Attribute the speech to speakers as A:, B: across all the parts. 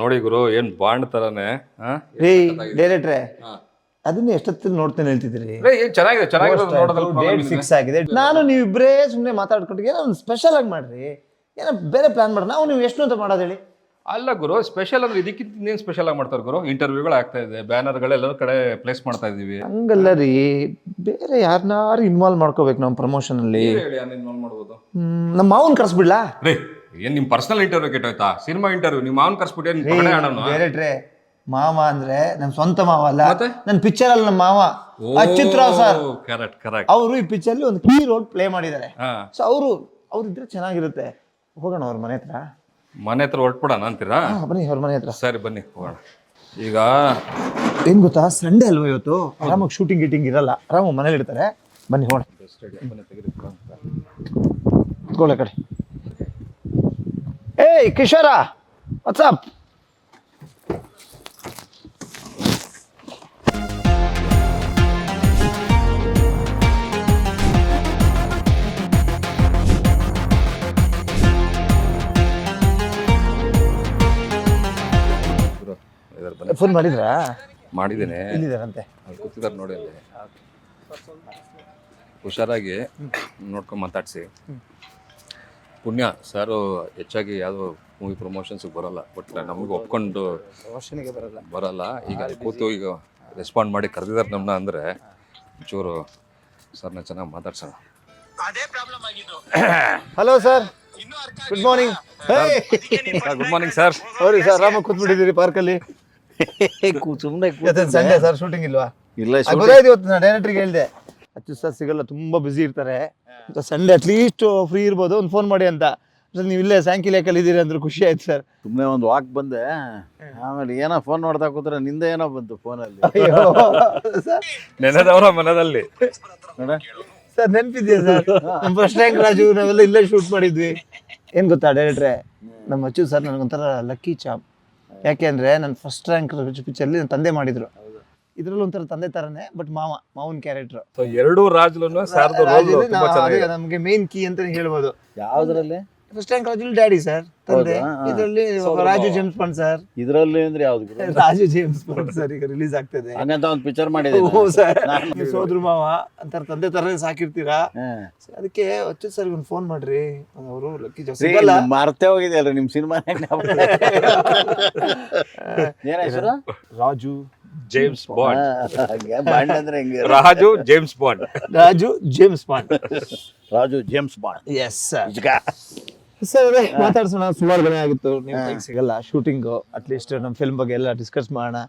A: ನೋಡಿ ಗುರು ಏನ್ ಬಾಂಡ್ ತರಾನೆ.
B: ಡೈರೆಕ್ಟ್ರೆ ಅದನ್ನ ಎಷ್ಟೊತ್ತಿಗೆ ನೋಡ್ತೇನೆ ಹೇಳ್ತಿದ್ದೀರಿ?
A: ಏನ್ ಚೆನ್ನಾಗಿದೆ, ಚೆನ್ನಾಗಿರೋದು ನೋಡೋದ್ರಲ್ಲಿ
B: ಡೇಟ್ ಫಿಕ್ಸ್ ಆಗಿದೆ. ನಾನು ನೀವಿಬ್ಬರೇ ಸುಮ್ಮನೆ ಮಾತಾಡ್ಕೊಟ್ಟಿಗೆ ಏನೋ ಒಂದು ಸ್ಪೆಷಲ್ ಆಗಿ ಮಾಡ್ರಿ, ಏನೋ ಬೇರೆ ಪ್ಲಾನ್ ಮಾಡಿ. ನಾವು ನೀವು ಎಷ್ಟು ಅಂತ ಮಾಡೋದು ಹೇಳಿ?
A: ಅಲ್ಲ ಗುರು, ಸ್ಪೆಷಲ್ ಅಂದ್ರೆ ಇದಕ್ಕಿಂತ ಇನ್ನೇನು ಸ್ಪೆಷಲ್ ಆಗಿ ಮಾಡ್ತಾರೆ ಗುರು. ಇಂಟರ್ವ್ಯೂಗಳು ಆಗ್ತಾ ಇದೆ, ಬ್ಯಾನರ್ಗಳು ಎಲ್ಲರ ಕಡೆ ಪ್ಲೇಸ್ ಮಾಡ್ತಾ ಇದೀವಿ.
B: ಹಂಗಲ್ಲ ರೀ, ಬೇರೆ ಯಾರನ್ನಾರು ಇನ್ವಾಲ್ವ್ ಮಾಡ್ಕೋಬೇಕು ನಮ್ಮ ಪ್ರಮೋಷನ್ ಅಲ್ಲಿ.
A: ಮಾಡ್ಬೋದು.
B: ನಮ್ಮ ಮಾವನ್ ಕರ್ಸ್ಬಿಡ್ಲಾ?
A: ರೀ ಏನ್ ನಿಮ್ ಪರ್ಸನಲ್ ಇಂಟರ್ವ್ಯೂ ಕೆಟ್ಟೋಯ್ತಾ? ಸಿನಿಮಾ ಇಂಟರ್ವ್ಯೂ ನಿಮ್ಮ ಮಾವನ್ ಕರ್ಸ್ಬಿಟ್ಟು
B: ಡೈರೆಕ್ಟ್ರೆ, ಮಾವ ಅಂದ್ರೆ ನಮ್ ಸ್ವಂತ ಮಾವ ಅಲ್ಲ, ನನ್ನ ಪಿಕ್ಚರ್ ಅಲ್ಲಿ ನಮ್ಮ ಮಾವ ಅಚ್ಯುತರಾವ್ ಸರ್.
A: Correct correct.
B: ಅವರು ಈ ಪಿಕ್ಚರ್ ಅಲ್ಲಿ ಒಂದು ಕೀ ರೋಲ್ ಪ್ಲೇ ಮಾಡಿದ್ದಾರೆ. ಸೊ ಅವ್ರು ಇದ್ರೆ ಚೆನ್ನಾಗಿರುತ್ತೆ. ಹೋಗೋಣ ಅವ್ರ ಮನೆ ಹತ್ರ.
A: ಮನೆ ಹತ್ರ ಹೊರಟ್ಬಿಡೋಣ ಅಂತೀರಾ?
B: ಬನ್ನಿ ಅವ್ರ ಮನೆ ಹತ್ರ.
A: ಸರಿ ಬನ್ನಿ ಹೋಗೋಣ. ಈಗ
B: ಏನ್ ಗೊತ್ತಾ, ಸಂಡೇ ಅಲ್ವಾ ಇವತ್ತು, ಆರಾಮಾಗಿ ಶೂಟಿಂಗ್ ಗೀಟಿಂಗ್ ಇರಲ್ಲ, ಆರಾಮಾಗಿ ಮನೇಲಿ ಇರ್ತಾರೆ. ಬನ್ನಿ ಹೋಗೋಣ. ಕೂತ್ಕೊಳ್ಳಿ ಕಡೆ. ಏಯ್ ಕಿಶೋರ, ವಾಟ್ಸಪ್? ಫೋನ್ ಮಾಡಿದ್ರಾ?
A: ಮಾಡಿದ್ದೇನೆ.
B: ಇಲ್ಲಿದ್ದಾರಂತೆ,
A: ಕೂತಿದ್ದಾರೆ ನೋಡಿ ಅಲ್ಲಿ. ಹುಷಾರಾಗಿ ನೋಡ್ಕೊಂಡು ಮಾತಾಡ್ಸಿ. ಪುಣ್ಯ ಸರ್ ಹೆಚ್ಚಾಗಿ ಯಾವುದೋ ಮೂವಿ ಪ್ರಮೋಷನ್ಸ್ಗೆ ಬರೋಲ್ಲ, ಬಟ್ ನಮಗೆ ಒಪ್ಕೊಂಡು ಬರಲ್ಲ. ಈಗ ಕೂತು ಈಗ ರೆಸ್ಪಾಂಡ್ ಮಾಡಿ ಕರೆದಿದ್ದಾರೆ ನಮ್ಮನ್ನ ಅಂದರೆ ಒಂಚೂರು ಸರ್ನ ಚೆನ್ನಾಗಿ ಮಾತಾಡ್ಸೋಣ.
B: Hello sir, good morning.
A: Good morning sir.
B: ಸರಿ ಸರ್, ಆರಾಮಾಗಿ ಕೂತ್ಬಿಟ್ಟಿದ್ದೀರಿ ಪಾರ್ಕಲ್ಲಿ? ಸಂಡೇ ಸರ್, ಶೂಟಿಂಗ್ ಇಲ್ವಾ?
C: ಇಲ್ಲ,
B: ಇವತ್ತು ನಾನು ಡೈರೆಕ್ಟ್ರಿಗೆ ಹೇಳಿದೆ, ಅಚ್ಚು ಸರ್ ಸಿಗಲ್ಲ, ತುಂಬಾ ಬಿಸಿ ಇರ್ತಾರೆ, ಸಂಡೇ ಅಟ್ಲೀಸ್ಟ್ ಫ್ರೀ ಇರ್ಬೋದು, ಒಂದು ಫೋನ್ ಮಾಡಿ ಅಂತ. ನೀವು ಇಲ್ಲೇ ಸ್ಯಾಂಕಿಲೇಕಲ್ಲಿ ಇದ್ದೀರಿ ಅಂದ್ರೆ ಖುಷಿ ಆಯ್ತು ಸರ್.
C: ಸುಮ್ಮನೆ ಒಂದು ವಾಕ್ ಬಂದೆ, ಆಮೇಲೆ ಏನೋ ಫೋನ್ ನೋಡ್ತಾ ಕೂತ್ರೆ ನಿಂದ ಏನೋ ಬಂತು ಫೋನಲ್ಲಿ.
A: ನೆನೆದವರ ಮನದಲ್ಲಿ
B: ಸರ್ ನೆನಪಿದ್ಯಾ ಸರ್? ನಮ್ಮ ಫಸ್ಟ್ ರ್ಯಾಂಕ್ ರಾಜು ನಾವೆಲ್ಲ ಇಲ್ಲೇ ಶೂಟ್ ಮಾಡಿದ್ವಿ. ಏನ್ ಗೊತ್ತಾ ಡೈರೆಕ್ಟ್ರೆ, ನಮ್ಮ ಅಚ್ಚು ಸರ್ ನನಗೊಂಥರ ಲಕ್ಕಿ ಚಾಪ್. ಯಾಕೆ ಅಂದ್ರೆ ನನ್ನ ಫಸ್ಟ್ ರ್ಯಾಂಕ್ ಪಿಕ್ಚರ್ಲಿ ನನ್ನ ತಂದೆ ಮಾಡಿದ್ರು. ಇದ್ರಲ್ಲಿ ಒಂಥರ ತಂದೆ ತರನೇ, ಬಟ್ ಮಾವನ್ ಕ್ಯಾರೆಕ್ಟರ್.
A: ಎರಡೂ
B: ನಮ್ಗೆ ಮೇನ್ ಕೀ ಅಂತಾನೆ ಹೇಳ್ಬೋದು.
C: ಯಾವ್ದ್ರಲ್ಲಿ?
B: First rank Raju daddy sir, ತಂದೆ. ಇದರಲ್ಲಿ ರಾಜು ಜೇಮ್ಸ್ ಬಾಂಡ್ ಸರ್.
C: ಇದ್ರಲ್ಲಿ ಅಂದ್ರೆ ಯಾವ್ದು?
B: ರಾಜು ಜೇಮ್ಸ್ ಬಾಂಡ್ ಸರ್ ಈಗ ರಿಲೀಸ್ ಆಗ್ತದೆ.
C: ಹಂಗಂತ ಒಂದು ಪಿಕ್ಚರ್ ಮಾಡಿದೆ
B: ಸರ್. ಸೋದ್ರ ಮಾವ ಅಂತಾರ, ತಂದೆ ತರನೇ ಸಾಕಿರ್ತೀರಾ. ಅದಕ್ಕೆ ಅಚ್ಚು ಸರ್ ಒಂದು ಫೋನ್ ಮಾಡ್ರಿ, ಅವರು ಲಕ್ಕಿ ಜಾಬ್ ಸಿಗಲ್ಲ.
C: ಮರ್ತೇ ಹೋಗಿದೆ ಅಲ್ರಿ ನಿಮ್ ಸಿನಿಮಾ. ಏನ ಹೆಸರು?
A: Raju James bond.
C: ಬಾಂಡ್ ಅಂದ್ರೆ ಹೆಂಗೆ?
A: Raju James bond.
B: Raju James bond.
C: Raju James bond.
B: Yes sir. Sir ಮಾತಾಡ್ಸೋಣ, ಸುಮಾರು ದಿನ ಆಗಿತ್ತು, ನೀವು ಸಿಗಲ್ಲ ಶೂಟಿಂಗ್. ಅಟ್ಲೀಸ್ಟ್ ನಮ್ಮ ಫಿಲ್ಮ್ ಬಗ್ಗೆ ಎಲ್ಲ ಡಿಸ್ಕಸ್ ಮಾಡೋಣ.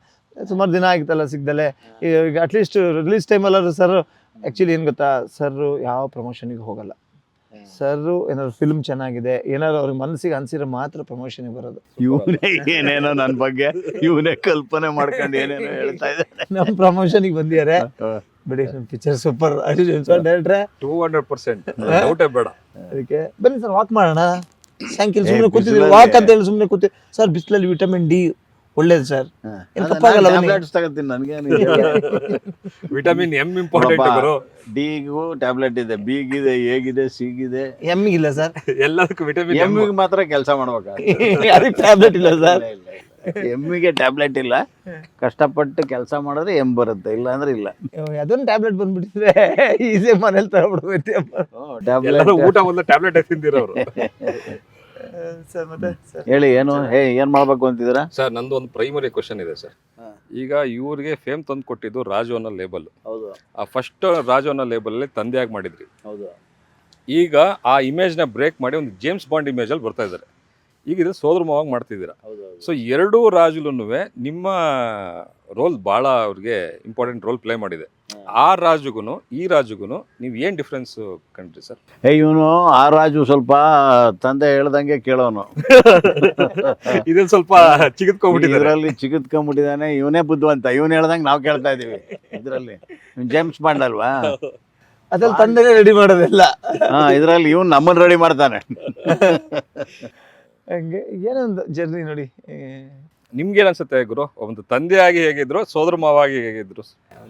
B: ಸುಮಾರು ದಿನ ಆಗಿತ್ತಲ್ಲ ಸಿಗ್ದಲೆ. ಈಗ ಅಟ್ಲೀಸ್ಟ್ ರಿಲೀಸ್ ಟೈಮಲ್ಲಾದ್ರು ಸರ್, ಆ್ಯಕ್ಚುಲಿ ಏನು ಗೊತ್ತಾ ಸರ್, ಯಾವ ಪ್ರಮೋಷನಿಗೆ ಹೋಗಲ್ಲ ಸರ್. ಏನಾದ್ರು ಫಿಲ್ಮ್ ಚೆನ್ನಾಗಿದೆ, ಏನಾದ್ರು ಅವ್ರಿಗೆ ಮನಸ್ಸಿಗೆ ಅನ್ಸಿರೋ ಮಾತ್ರ ಪ್ರಮೋಷನ್ಗೆ ಬರೋದು.
C: ಇವನೇ ಏನೇನೋ ನನ್ನ ಬಗ್ಗೆ ಇವನೇ ಕಲ್ಪನೆ ಮಾಡ್ಕೊಂಡು ಏನೇನೋ ಹೇಳ್ತಾ ಇದ್ದಾರೆ.
B: ನಮ್ಮ ಪ್ರಮೋಷನ್ಗೆ ಬಂದಿದ್ದಾರೆ ಬಿಡಿ, ನಮ್ಮ ಪಿಕ್ಚರ್ ಸೂಪರ್. ಡೈರೆಕ್ಟ್ರೆ
A: 200% ಡೌಟೇ ಬೇಡ.
B: ಅದಕ್ಕೆ ಬನ್ನಿ ಸರ್, ವಾಕ್ ಮಾಡೋಣ. ಸಾಯಂಕಾಲ ಸುಮ್ಮನೆ ಕೂತಿದ್ದೀವಿ, ವಾಕ್ ಅಂತ ಹೇಳಿ ಸುಮ್ಮನೆ ಕೂತಿ ಸರ್. ಬಿಸಿಲಲ್ಲಿ ವಿಟಮಿನ್ ಡಿ ಒಳ್ಳೇದು ಸರ್, ಏನು ತಪ್ಪಾಗಲ್ಲ.
C: ತಗೋತೀನಿ, ನನಗೆ
A: ವಿಟಮಿನ್ ಎಂ ಇಂಪಾರ್ಟೆಂಟ್.
C: ಡಿಗೂ ಟ್ಯಾಬ್ಲೆಟ್ ಇದೆ, ಬಿಗಿದೆ, ಎಗಿದೆ, ಸಿಗಿದೆ,
B: ಎಮ್ಮಿಗಿಲ್ಲ ಸರ್.
A: ಎಲ್ಲದಕ್ಕೂ ವಿಟಮಿನ್
C: ಎಮ್ಮಿಗೆ ಮಾತ್ರ ಕೆಲಸ ಮಾಡ್ಬೇಕು.
B: ಅದಕ್ಕೆ ಟ್ಯಾಬ್ಲೆಟ್ ಇಲ್ಲ ಸರ್.
C: ಎಮ್ಮಿಗೆ ಟ್ಯಾಬ್ಲೆಟ್ ಇಲ್ಲ, ಕಷ್ಟಪಟ್ಟು ಕೆಲಸ ಮಾಡಿದ್ರೆ ಎಮ್ ಬರುತ್ತೆ, ಇಲ್ಲ ಅಂದ್ರೆ ಇಲ್ಲ.
B: ಅದೊಂದು ಟ್ಯಾಬ್ಲೆಟ್ ಬಂದ್ಬಿಟ್ಟಿದ್ರೆ ಈಸಿ ಮನೇಲಿ ತಗೊಬಿಡ್ಬೇಕು.
A: ಊಟ ಒಂದು ಟ್ಯಾಬ್ಲೆಟ್ ತಿಂದಿರೋರು.
B: ಸರ್ ಮತ್ತೆ
C: ಹೇಳಿ, ಏನ್ ಮಾಡ್ಬೇಕು ಅಂತಿದ್ದೀರಾ?
A: ಸರ್ ನಂದು ಒಂದು ಪ್ರೈಮರಿ ಕ್ವಶನ್ ಇದೆ ಸರ್. ಈಗ ಇವ್ರಿಗೆ ಫೇಮ್ ತಂದು ಕೊಟ್ಟಿದ್ದು ರಾಜು ಅನ್ನೋ ಲೇಬಲ್.
C: ಹೌದು.
A: ಆ ಫಸ್ಟ್ ರಾಜು ಅನ್ನೋ ಲೇಬಲ್ ಅಲ್ಲಿ ತಂದೆಯಾಗಿ ಮಾಡಿದ್ರಿ.
C: ಹೌದು.
A: ಈಗ ಆ ಇಮೇಜ್ ನ ಬ್ರೇಕ್ ಮಾಡಿ ಒಂದು ಜೇಮ್ಸ್ ಬಾಂಡ್ ಇಮೇಜ್ ಅಲ್ಲಿ ಬರ್ತಾ ಇದ್ದಾರೆ. ಈಗ ಇದು ಸೋದರ ಮಾವಾಗಿ ಮಾಡ್ತಿದ್ದೀರಾ. ಸೊ ಎರಡೂ ರಾಜುಲೂ ನಿಮ್ಮ ರೋಲ್ ಭಾಳ ಅವ್ರಿಗೆ ಇಂಪಾರ್ಟೆಂಟ್ ರೋಲ್ ಪ್ಲೇ ಮಾಡಿದೆ. ಆ ರಾಜುಗೂ ಈ ರಾಜುಗೂ ನೀವು ಏನು ಡಿಫ್ರೆನ್ಸ್ ಕಂಡ್ರಿ ಸರ್?
C: ಇವನು ಆ ರಾಜು ಸ್ವಲ್ಪ ತಂದೆ ಹೇಳ್ದಂಗೆ ಕೇಳೋನು.
A: ಇದನ್ನ ಸ್ವಲ್ಪ
C: ಇದರಲ್ಲಿ ಚಿಗಿತ್ಕೊಂಡ್ಬಿಟ್ಟಿದ್ದಾನೆ. ಇವನೇ ಬುದ್ಧಿವಂತ, ಇವನು ಹೇಳ್ದಂಗೆ ನಾವು ಕೇಳ್ತಾ ಇದೀವಿ. ಇದರಲ್ಲಿ ಜೇಮ್ಸ್ ಬಾಂಡ್ ಅಲ್ವಾ,
B: ಅದ್ರಲ್ಲಿ ತಂದೆನೇ ರೆಡಿ ಮಾಡೋದಿಲ್ಲ.
C: ಇದರಲ್ಲಿ ಇವನು ನಮ್ಮನ್ನು ರೆಡಿ ಮಾಡ್ತಾನೆ.
B: ಹಂಗೆ ಏನೊಂದು ಜರ್ನಿ ನೋಡಿ.
A: ನಿಮ್ಗೇನ್ ಅನ್ಸುತ್ತೆ ಗುರು, ಒಂದು ತಂದೆಯಾಗಿ ಹೇಗಿದ್ರು, ಸೋದರ ಮಾವಾಗಿ ಹೇಗಿದ್ರು?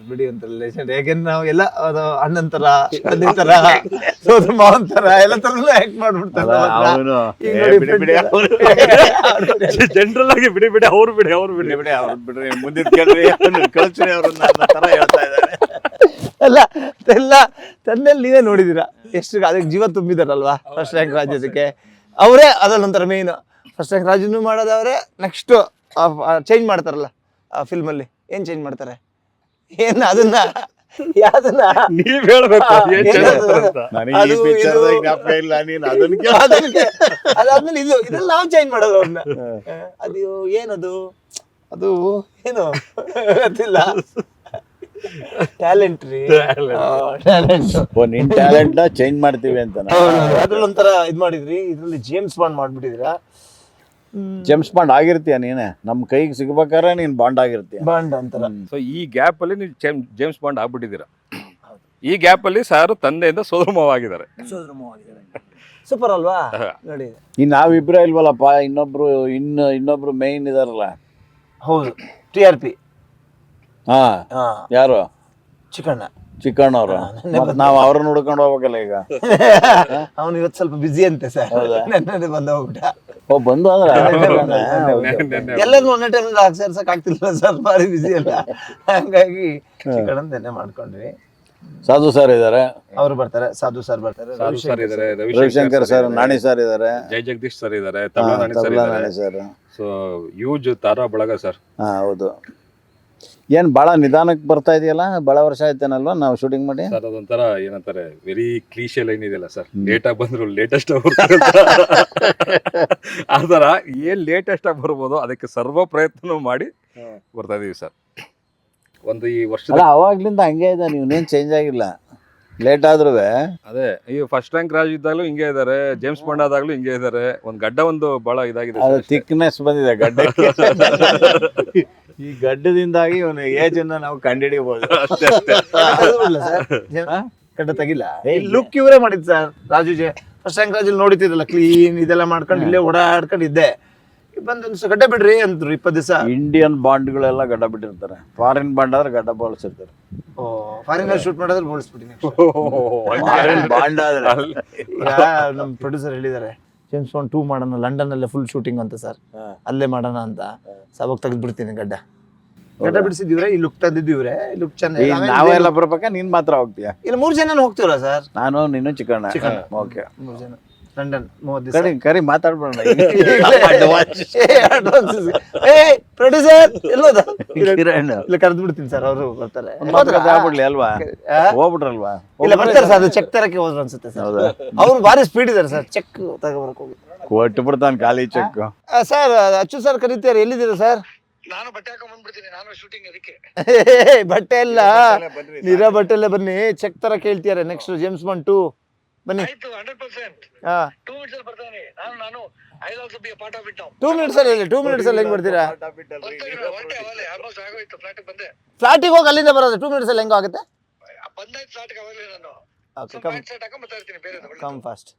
B: ಬಿಡಿ ಅಂತ ರಿಲೇಷನ್, ಯಾಕೆಂದ್ರೆ ನಾವು ಎಲ್ಲ ಅದು ಅಣ್ಣನ್ ತರ, ತಂದೆ ತರ, ಸೋದರ ಮಾವನ್ ತರ ಎಲ್ಲ ತರನು ಆಕ್ಟ್ ಮಾಡ್ಬಿಡ್ತಾರೆ.
C: ಅವನು
B: ಈಗ ನೋಡಿ
C: ಬಿಡಿ ಬಿಡಿ
A: ಜನರಲ್ ಆಗಿ ಬಿಡಿ ಬಿಡಿ ಅವ್ರು ಬಿಡಿ
C: ಬಿಡಿ ಬಿಡಿ ಅವ್ರು ಬಿಡ್ರಿ, ಮುಂದಿನ ಕೇಳ್ರಿ ಕಳ್ಸ್ರಿ ಅವ್ರನ್ನ ಅನ್ನೋ ತರ ಹೇಳ್ತಾ ಇದ್ದಾರೆ.
B: ಅಲ್ಲ ಎಲ್ಲ ತಂದೆಯಲ್ಲಿ ನೀವೇ ನೋಡಿದೀರಾ ಎಷ್ಟು ಅದಕ್ಕೆ ಜೀವ ತುಂಬಿದಾರಲ್ವಾ. ಫಸ್ಟ್ ರ್ಯಾಂಕ್ ರಾಜ್ಯದಕ್ಕೆ ಅವರೇ ಅದಲ್ಲೊಂಥರ ಮೇನ್. ಫಸ್ಟ್ ರ್ಯಾಂಕ್ ರಾಜ್ಯನೂ ಮಾಡೋದವ್ರೆ, ನೆಕ್ಸ್ಟ್ ಚೇಂಜ್ ಮಾಡ್ತಾರಲ್ಲ ಆ ಫಿಲ್ಮಲ್ಲಿ, ಏನ್ ಚೇಂಜ್ ಮಾಡ್ತಾರೆ, ಏನ್ ಅದನ್ನ ಯಾವ್ದನ್ನ
A: ನೀವ್ ಹೇಳ್ಬೇಕು ಏನ್ ಚೆನ್ನಾಗಿರುತ್ತೆ ಅಂತ.
C: ನನಗೆ ಈ ಪಿಕ್ಚರ್ ಜ್ಞಾಪಕ ಇಲ್ಲ, ನೀನು ಅದನ್ನ ಕೇಳು.
B: ಅದಾದ್ಮೇಲೆ ಇದೆಲ್ಲ ನಾವು ಚೇಂಜ್ ಮಾಡೋದು ಅವ್ರನ್ನ. ಅದು ಏನದು, ಅದು ಏನು ಗೊತ್ತಿಲ್ಲ, ಟ್ಯಾಲೆಂಟ್ ರೀ, ಟ್ಯಾಲೆಂಟ್.
C: ಓ, ನಿನ್ ಟ್ಯಾಲೆಂಟ್ ನ ಚೇಂಜ್ ಮಾಡ್ತೀವಿ ಅಂತ.
B: ಅದ್ರಲ್ಲಿ ಒಂಥರ ಇದ್ ಮಾಡಿದ್ರಿ, ಇದ್ರಲ್ಲಿ ಜೇಮ್ಸ್ ಬಾಂಡ್ ಮಾಡ್ಬಿಟ್ಟಿದ್ದೀರಾ.
C: ಜೇಮ್ಸ್ ಬಾಂಡ್ ಆಗಿರ್ತೀಯ ನೀನೆ, ನಮ್ ಕೈಗೆ ಸಿಗ್ಬೇಕಾದ್ರೆ ನೀನ್ ಬಾಂಡ್ ಆಗಿರ್ತೀಯ.
B: ಬಾಂಡ್ ಅಂತಾರ.
A: ಸೊ ಈ ಗ್ಯಾಪ್ ಅಲ್ಲಿ ನೀವು ಜೇಮ್ಸ್ ಬಾಂಡ್ ಆಗ್ಬಿಟ್ಟಿದ್ದೀರಾ. ಈ ಗ್ಯಾಪ್ ಅಲ್ಲಿ ಸಾರು ತಂದೆಯಿಂದ ಸೋದರ ಮಾವ ಆಗಿದ್ದಾರೆ.
B: ಸೂಪರ್ ಅಲ್ವಾ ನೋಡಿ.
C: ಈ ನಾವಿಬ್ರೇ ಇಲ್ವಲ್ಲಪ್ಪ, ಇನ್ನೊಬ್ರು ಮೇನ್ ಇದಾರಲ್ಲ.
B: ಹೌದು, TRP.
C: ಹಾ, ಯಾರು?
B: ಚಿಕ್ಕಣ್ಣ
C: ಅವ್ರು. ನಾವ್ ಅವ್ರನ್ನ ಹುಡ್ಕೊಂಡು ಹೋಗ್ಬೇಕಲ್ಲ ಈಗ.
B: ಅವನು ಇವತ್ತು ಸ್ವಲ್ಪ ಬಿಸಿ ಅಂತೆ ಸರ್, ನೆನ್ನೆ ಬಂದ ಹೋಗ್ಬಿಟ್ಟ.
C: ಓ, ಬಂದು ಅಂದ್ರೆ
B: ಎಲ್ಲರೂ ಒಂದೇ ಟೈಮ್ ಸೇರ್ಸಕ್ ಆಗ್ತಿಲ್ಲ ಸರ್, ಭಾರಿ ಬಿಸಿ ಅಲ್ಲ, ಹಂಗಾಗಿ ಚಿಕ್ಕಣ್ಣ ನೆನ್ನೆ ಮಾಡ್ಕೊಂಡ್ವಿ.
C: ಸಾಧು ಸರ್ ಇದಾರೆ,
B: ಅವ್ರು ಬರ್ತಾರೆ, ಸಾಧು ಸರ್ ಬರ್ತಾರೆ,
A: ಸರ್ ಇದಾರೆ,
C: ರವಿಶಂಕರ್ ಸರ್, ನಾಣಿ ಸರ್ ಇದಾರೆ,
A: ಜೈ ಜಗದೀಶ್ ಸರ್ ಇದಾರೆ, ತಬಲಾ ನಾಣಿ ಸರ್ ಇದಾರೆ.
C: ಸರ್.
A: ಸೊ ಯೂಜ್ ತಾರಾ ಬಳಗ ಸರ್.
C: ಹಾ, ಹೌದು. ಏನ್ ಬಹಳ ನಿಧಾನಕ್ಕೆ ಬರ್ತಾ ಇದೆಯಲ್ಲ, ಬಹಳ ವರ್ಷ ಆಯ್ತೇನಲ್ವಾ ನಾವು ಶೂಟಿಂಗ್ ಮಾಡಿ.
A: ಸರ್ ಅದೊಂಥರ ಏನಂತಾರೆ, ವೆರಿ ಕ್ಲೀಶೆ ಲೈನ್ ಇದೆಯಲ್ಲ ಸರ್, ಲೇಟ್ ಆಗಿ ಬಂದ್ರು ಲೇಟೆಸ್ಟ್ ಆ ಥರ ಏನ್ ಲೇಟೆಸ್ಟ್ ಆಗಿ ಬರ್ಬೋದು ಅದಕ್ಕೆ ಸರ್ವ ಪ್ರಯತ್ನ ಮಾಡಿ ಬರ್ತಾ ಇದೀವಿ ಸರ್. ಒಂದು ಈ ವರ್ಷದ
C: ಅವಾಗ್ಲಿಂದ ಹಂಗೆ ಇದೆ, ನೀವೇನ್ ಚೇಂಜ್ ಆಗಿಲ್ಲ. ಲೇಟ್ ಆದ್ರೂ
A: ಅದೇ ಈ ಫಸ್ಟ್ ರ್ಯಾಂಕ್ ರಾಜ್ ಇದ್ದಾಗಲೂ ಹಿಂಗೆ ಇದಾರೆ, ಜೇಮ್ಸ್ ಬಾಂಡ್ ಆದಾಗ್ಲೂ ಹಿಂಗೆ ಇದಾರೆ. ಒಂದು ಗಡ್ಡ ಒಂದು ಬಹಳ ಇದಾಗಿದೆ,
C: ಅದು ಥಿಕ್ನೆಸ್ ಬಂದಿದೆ ಗಡ್ಡಕ್ಕೆ. ಈ ಗಡ್ಡದಿಂದಾಗಿ ಇವನು ಏಜ್ ಅನ್ನ ನಾವು ಕಂಡುಹಿಡಿಯಬಹುದು.
B: ಗಡ್ಡ ತೆಗಿಲ್ಲ, ಲುಕ್ ಇವರೇ ಮಾಡಿದ್ ಸರ್. ರಾಜು ಫಸ್ಟ್ ರ್ಯಾಂಕ್ ರಾಜಲ್ಲಿ ನೋಡಿತಿರಲ್ಲ, ಕ್ಲೀನ್ ಇದೆಲ್ಲ ಮಾಡ್ಕೊಂಡು ಇಲ್ಲೇ ಓಡಾಡ್ಕೊಂಡಿದ್ದೆ. ಬಂದೊಂದು ಗಡ್ಡ ಬಿಡ್ರಿ ಅಂದ್ರು 20 ದಿವಸ.
C: ಇಂಡಿಯನ್ ಬಾಂಡ್ಗಳೆಲ್ಲ ಗಡ್ಡ ಬಿಟ್ಟಿರ್ತಾರೆ, ಫಾರಿನ್ ಬಾಂಡ್ ಆದ್ರೆ ಗಡ್ಡ ಬೋಳ್ಸಿರ್ತಾರೆ.
B: ಫಾರಿನ್ ಶೂಟ್ ಮಾಡಿದ್ರೆ ಬೋಳಿಸ್ಬಿಟ್ಟಿನಿ.
C: ಬಾಂಡ್ ಆದ್ರೆ
B: ನಮ್ ಪ್ರೊಡ್ಯೂಸರ್ ಹೇಳಿದ್ದಾರೆ, ಜೇಮ್ಸ್ ಬಾಂಡ್ 2 ಮಾಡೋಣ ಲಂಡನ್ ಅಲ್ಲೇ ಫುಲ್ ಶೂಟಿಂಗ್ ಅಂತ ಸರ್, ಅಲ್ಲೇ ಮಾಡೋಣ ಅಂತ. ಅವಾಗ ತೆಗೆದ್ಬಿಡ್ತೀನಿ ಗಡ್ಡ ಬಿಡಿಸಿದಿವ್ರೆ, ಈ ಲುಕ್ ತೆಗ್ದಿದ್ದೀವ್ರೆ, ಲುಕ್ ಚೆನ್ನಾಗಿ.
C: ನಾವೆಲ್ಲ ಬರ್ಬೇಕಾ, ನೀನ್ ಮಾತ್ರ ಹೋಗ್ತೀಯ?
B: ಇಲ್ಲ 3 ಜನ ಹೋಗ್ತೀವ್ರ ಸರ್,
C: ನಾನು ನೀನು ಚಿಕ್ಕಣ್ಣ. ಓಕೆ,
B: 3 ಜನ ಲಂಡನ್ 30 ದಿವಸ.
C: ಕರಿ ಮಾತಾಡ್ಬೇಡ.
B: ಪ್ರೊಡ್ಯೂಸರ್ ಎಲ್ಲೋದ
C: ಇಲ್ಲ,
B: ಕರೆದು ಬಿಡ್ತೀನಿ ಸರ್, ಅವರು ಬರ್ತಾರೆ.
C: ಆಗ್ಬಿಡ್ಲಿ ಅಲ್ವಾ, ಹೋಗ್ಬಿಟ್ರಲ್ವಾ?
B: ಇಲ್ಲ ಬರ್ತಾರೆ ಸರ್, ಅದು ಚೆಕ್ ತರಕ್ಕೆ ಹೋದ್ರು ಅನ್ಸುತ್ತೆ ಸರ್. ಅವ್ರು ಭಾರಿ ಸ್ಪೀಡ್ ಇದಾರೆ ಸರ್, ಚೆಕ್ ತಗೋಬರಕ್ ಹೋಗಿ
C: ಕೊಟ್ಟು ಬಿಡ್ತಾನೆ ಖಾಲಿ ಚೆಕ್.
B: ಸರ್ ಅಚ್ಚು ಸರ್ ಕರೀತಾರೆ, ಎಲ್ಲಿದ್ದೀರಾ ಸರ್?
D: ನಾನು ಬಟ್ಟೆ ಹಾಕೊಂಡ್ ಬಂದ್ಬಿಡ್ತೀನಿ, ನಾನು ಶೂಟಿಂಗ್ ಅದಕ್ಕೆ.
B: ಬಟ್ಟೆ ಎಲ್ಲ ನೀರ ಬಟ್ಟೆಲ್ಲ ಬನ್ನಿ, ಚೆಕ್ ತರ ಕೇಳ್ತಿದ್ದಾರೆ. ನೆಕ್ಸ್ಟ್ ಜೇಮ್ಸ್ ಬಾಂಡ್ 2 ಬನ್ನಿ.
D: ಆಯ್ತು 100%. 2 ಮಿನಿಟ್ಸ್ ಅಲ್ಲಿ ಬರ್ತಾನೆ. ನಾನು I also be a part of it now.
B: 2 minutes ಅಲ್ಲಿ ಇಲ್ಲ, 2 ಮಿನಿಟ್ಸ್ ಅಲ್ಲಿ ಹೆಂಗ್ ಬರ್ತೀರಾ?
D: ಹೊರಟೆ ಅವಾಗಲೇ ಆಲ್ಮೋಸ್ಟ್ ಆಗೋಯ್ತು, ಫ್ಲಾಟಿಗೆ ಬಂದೆ.
B: ಫ್ಲಾಟಿಗೆ ಹೋಗಿ ಅಲ್ಲಿಂದ ಬರೋದು 2 ಮಿನಿಟ್ಸ್ ಅಲ್ಲಿ ಹೆಂಗ ಆಗುತ್ತೆ?
D: ಬಂದಾಯ್ತು ಫ್ಲಾಟಿಗೆ ಅವಾಗಲೇ ನಾನು.
B: ಓಕೆ,
D: ಪ್ಯಾಂಟ್ ಶರ್ಟ್ ಹಾಕೊಂಡ್ ಬರ್ತಾ ಇರ್ತೀನಿ ಬೇರೆ.
B: Come fast.